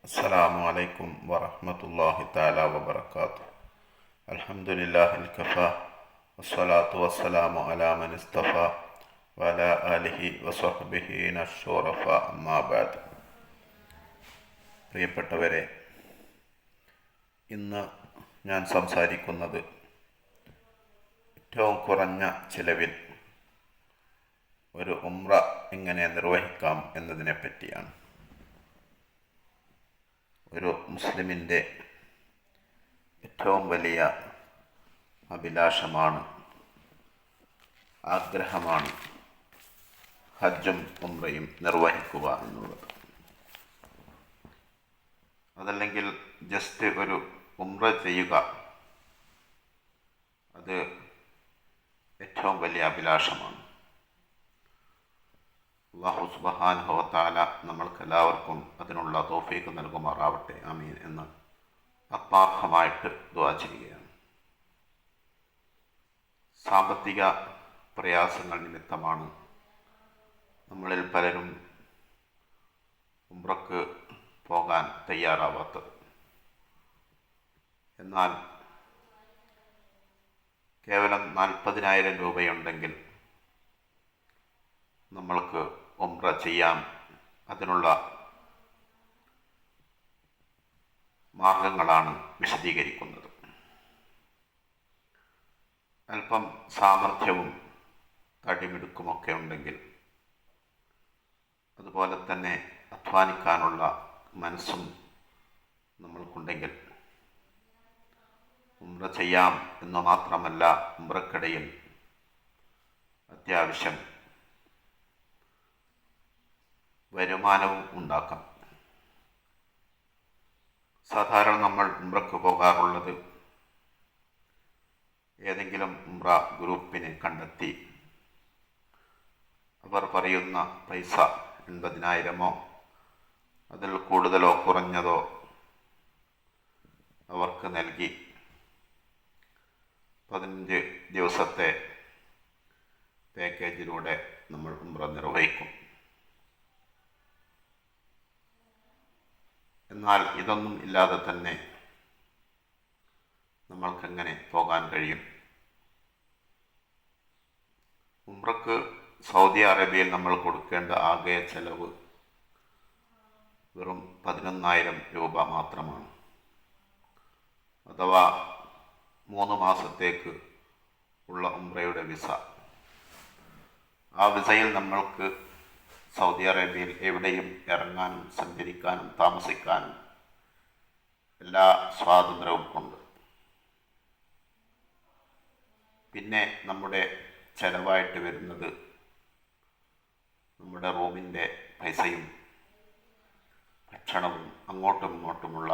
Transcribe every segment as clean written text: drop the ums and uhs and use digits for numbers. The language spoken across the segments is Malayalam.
അസ്സലാമു അലൈക്കും വറഹ്മത്തുള്ളാഹി തആല വബറകാതുഹു. അൽഹംദുലില്ലാഹിൽ കഫാ വസ്സലാത്തു വസ്സലാമു അലാ മൻ ഇസ്തഫാ വഅലാ ആലിഹി വസ്വഹ്ബിഹി നശ്ശുറഫ അമ്മാ ബഅദ്. പ്രിയപ്പെട്ടവരെ, ഇന്ന് ഞാൻ സംസാരിക്കുന്നത് ഏറ്റവും കുറഞ്ഞ ചിലവിൽ ഒരു ഉംറ എങ്ങനെ നിർവഹിക്കാം എന്നതിനെ പറ്റിയാണ്. ഒരു മുസ്ലിമിൻ്റെ ഏറ്റവും വലിയ അഭിലാഷമാണ്, ആഗ്രഹമാണ് ഹജ്ജും ഉംറയും നിർവഹിക്കുക എന്നുള്ളത്. അതല്ലെങ്കിൽ ജസ്റ്റ് ഒരു ഉംറ ചെയ്യുക, അത് ഏറ്റവും വലിയ അഭിലാഷമാണ്. അല്ലാഹു സുബ്ഹാനഹു വ തആല നമ്മൾക്കെല്ലാവർക്കും അതിനുള്ള തൗഫീഖ് നൽകുമാറാവട്ടെ, ആമീൻ എന്ന് ആത്മാർത്ഥമായിട്ട് ദുആ ചെയ്യുകയാണ്. സാമ്പത്തിക പ്രയാസങ്ങൾ നിമിത്തമാണ് നമ്മളിൽ പലരും ഉംറക്ക് പോകാൻ തയ്യാറാവാത്തത്. എന്നാൽ കേവലം 40,000 രൂപയുണ്ടെങ്കിൽ നമ്മൾക്ക് ഉംറ ചെയ്യാം. അതിനുള്ള മാർഗങ്ങളാണ് വിശദീകരിക്കുന്നത്. അല്പം സാമർഥ്യവും തടിമിടുക്കുമൊക്കെ ഉണ്ടെങ്കിൽ, അതുപോലെ തന്നെ അധ്വാനിക്കാനുള്ള മനസ്സും നമ്മൾക്കുണ്ടെങ്കിൽ ഉംറ ചെയ്യാം എന്ന് മാത്രമല്ല, ഉംറക്കിടയിൽ അത്യാവശ്യം വരുമാനവും ഉണ്ടാക്കാം. സാധാരണ നമ്മൾ ഉംറക്ക് പോകാറുള്ളത് ഏതെങ്കിലും ഉംറ ഗ്രൂപ്പിനെ കണ്ടെത്തി അവർ പറയുന്ന പൈസ 80,000 അതിൽ കൂടുതലോ കുറഞ്ഞതോ അവർക്ക് നൽകി 15 ദിവസത്തെ പാക്കേജിലൂടെ നമ്മൾ ഉംറ നിർവഹിക്കും. എന്നാൽ ഇതൊന്നും ഇല്ലാതെ തന്നെ നമ്മൾക്കെങ്ങനെ പോകാൻ കഴിയും? ഉംറക്ക് സൗദി അറേബ്യയിൽ നമ്മൾ കൊടുക്കേണ്ട ആകെ ചെലവ് വെറും 11,000 രൂപ മാത്രമാണ്. അഥവാ 3 മാസത്തേക്ക് ഉള്ള ഉംറയുടെ വിസ. ആ വിസയിൽ നമ്മൾക്ക് സൗദി അറേബ്യയിൽ എവിടെയും ഇറങ്ങാനും സഞ്ചരിക്കാനും താമസിക്കാനും എല്ലാ സ്വാതന്ത്ര്യവും ഉണ്ട്. പിന്നെ നമ്മുടെ ചെലവായിട്ട് വരുന്നത് നമ്മുടെ റൂമിൻ്റെ പൈസയും ഭക്ഷണവും അങ്ങോട്ടും ഇങ്ങോട്ടുമുള്ള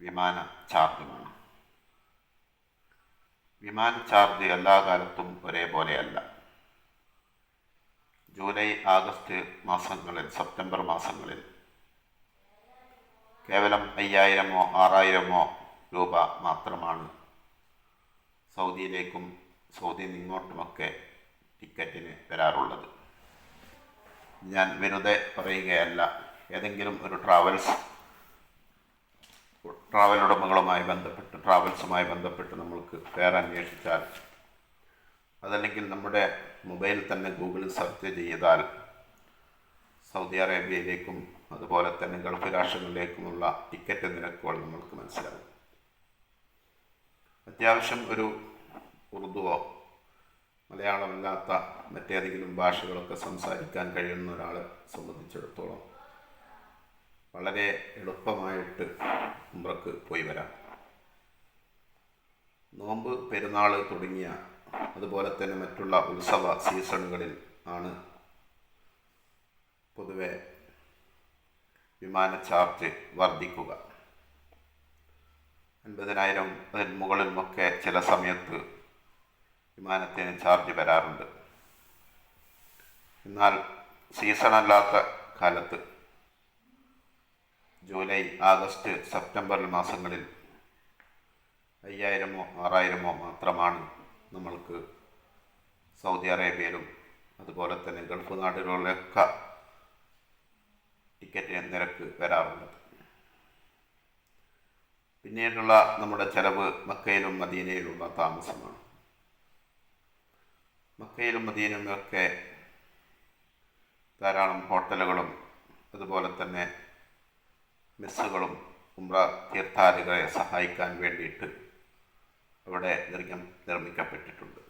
വിമാന ചാർജുമാണ്. വിമാന ചാർജ് എല്ലാ കാലത്തും ഒരേപോലെയല്ല. ജൂലൈ, ആഗസ്റ്റ് മാസങ്ങളിൽ, സെപ്റ്റംബർ മാസങ്ങളിൽ കേവലം 5,000 6,000 രൂപ മാത്രമാണ് സൗദിയിലേക്കും സൗദിയിൽ നിന്നോട്ടുമൊക്കെ ടിക്കറ്റിന് വരാറുള്ളത്. ഞാൻ വെറുതെ പറയുകയല്ല. ഏതെങ്കിലും ഒരു ട്രാവൽ ഉടമകളുമായി ബന്ധപ്പെട്ട്, ട്രാവൽസുമായി ബന്ധപ്പെട്ട് നമ്മൾക്ക് പേര് അന്വേഷിച്ചാൽ, അതല്ലെങ്കിൽ നമ്മുടെ മൊബൈലിൽ തന്നെ ഗൂഗിളിൽ സെർച്ച് ചെയ്താൽ സൗദി അറേബ്യയിലേക്കും അതുപോലെ തന്നെ ഗൾഫ് രാഷ്ട്രങ്ങളിലേക്കുമുള്ള ടിക്കറ്റ് നിരക്കുകൾ നമ്മൾക്ക് മനസ്സിലാകും. അത്യാവശ്യം ഒരു ഉറുദുവോ മലയാളമല്ലാത്ത മറ്റേതെങ്കിലും ഭാഷകളൊക്കെ സംസാരിക്കാൻ കഴിയുന്ന ഒരാളെ സംബന്ധിച്ചിടത്തോളം വളരെ എളുപ്പമായിട്ട് ഉംറക്ക് പോയി വരാം. നോമ്പ്, പെരുന്നാൾ തുടങ്ങിയ അതുപോലെ തന്നെ മറ്റുള്ള ഉത്സവ സീസണുകളിൽ ആണ് പൊതുവെ വിമാന ചാർജ് വർദ്ധിക്കുക. 50,000 അതിന് മുകളിലുമൊക്കെ ചില സമയത്ത് വിമാനത്തിന് ചാർജ് വരാറുണ്ട്. എന്നാൽ സീസണല്ലാത്ത കാലത്ത് ജൂലൈ, ആഗസ്റ്റ്, സെപ്റ്റംബർ മാസങ്ങളിൽ 5,000 6,000 മാത്രമാണ് നമ്മൾക്ക് സൗദി അറേബ്യയിലും അതുപോലെ തന്നെ ഗൾഫ് നാടുകളിലൊക്കെ ടിക്കറ്റ് നിരക്ക് വരാറുള്ളത്. പിന്നീടുള്ള നമ്മുടെ ചെലവ് മക്കയിലും മദീനയിലുള്ള താമസമാണ്. മക്കയിലും മദീനയിലുമൊക്കെ ധാരാളം ഹോട്ടലുകളും അതുപോലെ തന്നെ മെസ്സുകളും ഉംറ തീർത്ഥാടകരെ സഹായിക്കാൻ വേണ്ടിയിട്ട് അവിടെ നിർമ്മിക്കപ്പെട്ടിട്ടുണ്ട്.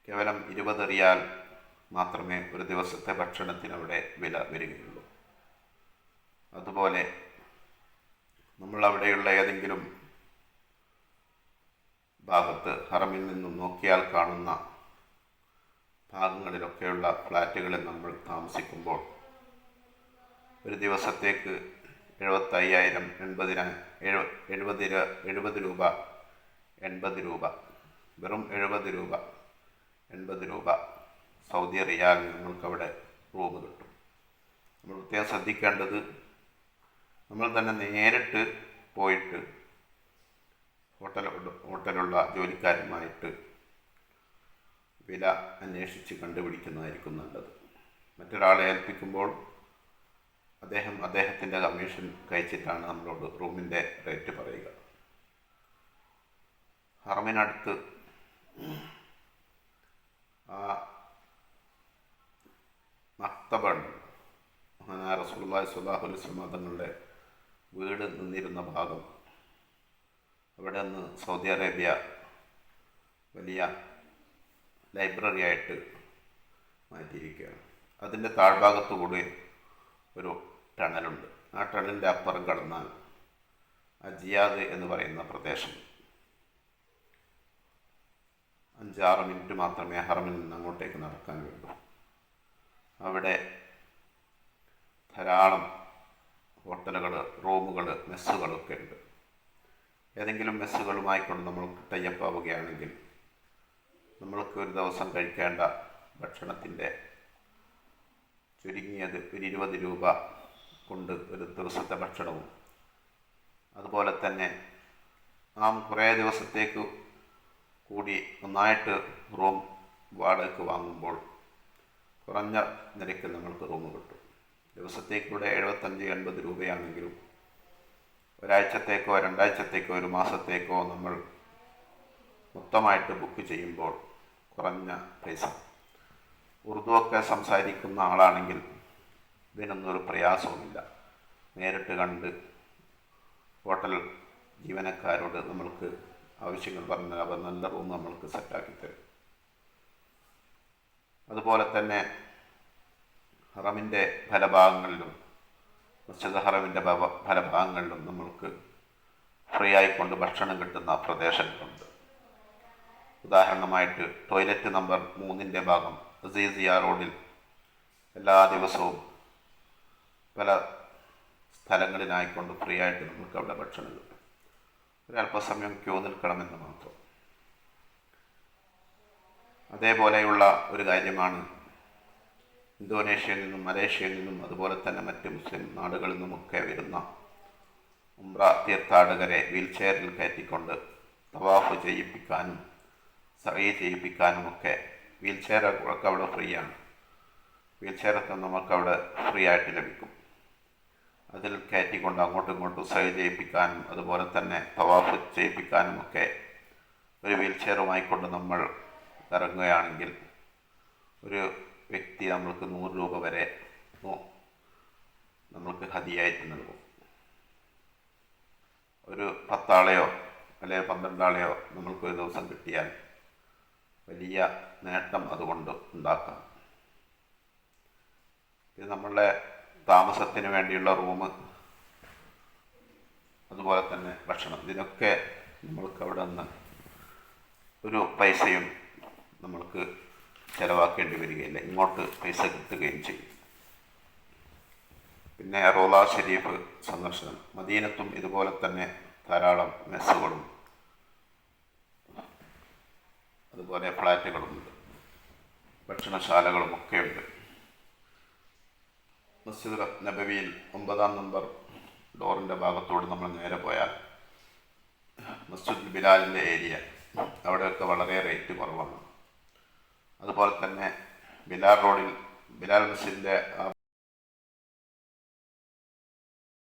കേവലം 20 റിയാൽ മാത്രമേ ഒരു ദിവസത്തെ ഭക്ഷണത്തിന് അവിടെ വില വരികയുള്ളൂ. അതുപോലെ നമ്മളവിടെയുള്ള ഏതെങ്കിലും ഭാഗത്ത് ഹറമിൽ നിന്നും നോക്കിയാൽ കാണുന്ന ഭാഗങ്ങളിലൊക്കെയുള്ള ഫ്ലാറ്റുകളിൽ നമ്മൾ താമസിക്കുമ്പോൾ ഒരു ദിവസത്തേക്ക് 75,000 70 രൂപ 80 രൂപ വെറും 70 രൂപ 80 രൂപ സൗദി റിയാൽ നമ്മൾക്കവിടെ റൂം കിട്ടും. നമ്മൾ പ്രത്യേകം ശ്രദ്ധിക്കേണ്ടത് നമ്മൾ തന്നെ നേരിട്ട് പോയിട്ട് ഹോട്ടലുള്ള ജോലിക്കാരുമായിട്ട് വില അന്വേഷിച്ച് കണ്ടുപിടിക്കുന്നതായിരിക്കും നല്ലത്. മറ്റൊരാളെ ഏൽപ്പിക്കുമ്പോൾ അദ്ദേഹത്തിൻ്റെ കമ്മീഷൻ കഴിച്ചിട്ടാണ് നമ്മളോട് റൂമിൻ്റെ റേറ്റ് പറയുക. ഹറമിനടുത്ത് മക്തബുണ്ട്. മഹാനായ റസൂലുള്ളാഹി സ്വല്ലല്ലാഹു അലൈഹി വസല്ലം തങ്ങളുടെ വീട് നിന്നിരുന്ന ഭാഗം. അവിടെ നിന്ന് സൗദി അറേബ്യ വലിയ ലൈബ്രറി ആയിട്ട് മാറ്റിയിരിക്കുകയാണ്. അതിൻ്റെ താഴ്ഭാഗത്തു കൂടി ഒരു ടണലുണ്ട്. ആ ടണലിൻ്റെ അപ്പുറം കടന്നാൽ ജിയാദ് എന്ന് പറയുന്ന പ്രദേശം 5-6 മിനിറ്റ് മാത്രമേ ഹറമിൽ നിന്ന് അങ്ങോട്ടേക്ക് നടക്കാൻ വേണ്ടൂ. അവിടെ ധാരാളം ഹോട്ടലുകൾ, റൂമുകൾ, മെസ്സുകളൊക്കെ ഉണ്ട്. ഏതെങ്കിലും മെസ്സുകളുമായിക്കൊണ്ട് നമ്മൾ ടൈപ്പാവുകയാണെങ്കിൽ നമ്മൾക്ക് ഒരു ദിവസം കഴിക്കേണ്ട ഭക്ഷണത്തിൻ്റെ ചുരുങ്ങിയത് ഒരു 20 രൂപ കൊണ്ട് ഒരു ദിവസത്തെ ഭക്ഷണവും, അതുപോലെ തന്നെ നാം കുറേ ദിവസത്തേക്ക് കൂടി ഒന്നായിട്ട് റൂം വാടകയ്ക്ക് വാങ്ങുമ്പോൾ കുറഞ്ഞ നിരക്കിൽ നമ്മൾക്ക് റൂം കിട്ടും. ദിവസത്തേക്കൂടെ 75-80 രൂപയാണെങ്കിലും ഒരാഴ്ചത്തേക്കോ 2 ആഴ്ചത്തേക്കോ 1 മാസത്തേക്കോ നമ്മൾ മൊത്തമായിട്ട് ബുക്ക് ചെയ്യുമ്പോൾ കുറഞ്ഞ പൈസ. ഉറുദുവൊക്കെ സംസാരിക്കുന്ന ആളാണെങ്കിൽ ഇതിനൊന്നും ഒരു പ്രയാസവുമില്ല. നേരിട്ട് കണ്ട് ഹോട്ടൽ ജീവനക്കാരോട് നമ്മൾക്ക് ആവശ്യങ്ങൾ പറഞ്ഞാൽ അവർ നല്ല റൂം നമ്മൾക്ക് സെറ്റാക്കി തരും. അതുപോലെ തന്നെ ഹറമിൻ്റെ പല ഭാഗങ്ങളിലും, മസ്ജിദ് ഹറമിൻ്റെ പല ഭാഗങ്ങളിലും നമ്മൾക്ക് ഫ്രീ ആയിക്കൊണ്ട് ഭക്ഷണം കിട്ടുന്ന പ്രദേശങ്ങളുണ്ട്. ഉദാഹരണമായിട്ട് ടോയ്ലറ്റ് നമ്പർ 3 ഭാഗം അസീസിയ റോഡിൽ എല്ലാ ദിവസവും പല സ്ഥലങ്ങളിലായിക്കൊണ്ട് ഫ്രീ ആയിട്ട് നമുക്ക് അവിടെ ഭക്ഷണം കിട്ടും. ഒരല്പസമയം ക്യൂ നിൽക്കണമെന്ന് മാത്രം. അതേപോലെയുള്ള ഒരു കാര്യമാണ് ഇന്തോനേഷ്യയിൽ നിന്നും മലേഷ്യയിൽ നിന്നും അതുപോലെ തന്നെ മറ്റ് മുസ്ലിം നാടുകളിൽ നിന്നുമൊക്കെ വരുന്ന ഉംറ തീർത്ഥാടകരെ വീൽ ചെയറിൽ കയറ്റിക്കൊണ്ട് തവാഫ് ചെയ്യിപ്പിക്കാനും സഈ ചെയ്യിപ്പിക്കാനുമൊക്കെ വീൽ ചെയറൊക്കെ അവിടെ ഫ്രീ ആണ്. വീൽ ചെയറൊക്കെ നമുക്കവിടെ ഫ്രീ ആയിട്ട് ലഭിക്കും. അതിൽ കയറ്റിക്കൊണ്ട് അങ്ങോട്ടും ഇങ്ങോട്ടും സഈ ചെയ്യിപ്പിക്കാനും അതുപോലെ തന്നെ തവാഫ് ചെയ്യിപ്പിക്കാനുമൊക്കെ ഒരു വീൽ ചെയറുമായിക്കൊണ്ട് നമ്മൾ ഇറങ്ങുകയാണെങ്കിൽ ഒരു വ്യക്തി നമ്മൾക്ക് 100 രൂപ വരെ നമ്മൾക്ക് ഹദിയായിട്ട് നൽകും. ഒരു 10 ആളെയോ അല്ലെങ്കിൽ 12 ആളെയോ നമ്മൾക്ക് ഒരു ദിവസം കിട്ടിയാൽ വലിയ നേട്ടം അതുകൊണ്ട് ഉണ്ടാക്കാം. ഇത് നമ്മളുടെ താമസത്തിന് വേണ്ടിയുള്ള റൂം, അതുപോലെ തന്നെ ഭക്ഷണം, ഇതിനൊക്കെ നമ്മൾക്ക് അവിടെ നിന്ന് ഒരു പൈസയും നമ്മൾക്ക് ചിലവാക്കേണ്ടി വരികയില്ല. ഇങ്ങോട്ട് പൈസ കിട്ടുകയും ചെയ്യും. പിന്നെ റോള ഷരീഫ് സന്ദർശനം. മദീനത്തും ഇതുപോലെ തന്നെ ധാരാളം മെസ്സുകളും അതുപോലെ ഫ്ലാറ്റുകളുമുണ്ട്, ഭക്ഷണശാലകളും ഒക്കെയുണ്ട്. മസ്ജിദ് നബവിയിൽ 9-ാം നമ്പർ ഡോറിൻ്റെ ഭാഗത്തോട് നമ്മൾ നേരെ പോയാൽ മസ്ജിദ് ബിലാലിൻ്റെ ഏരിയ, അവിടെയൊക്കെ വളരെ റേറ്റ് കുറവാണ്. അതുപോലെ തന്നെ ബിലാൽ റോഡിൽ ബിലാൽ മസ്ജിദിൻ്റെ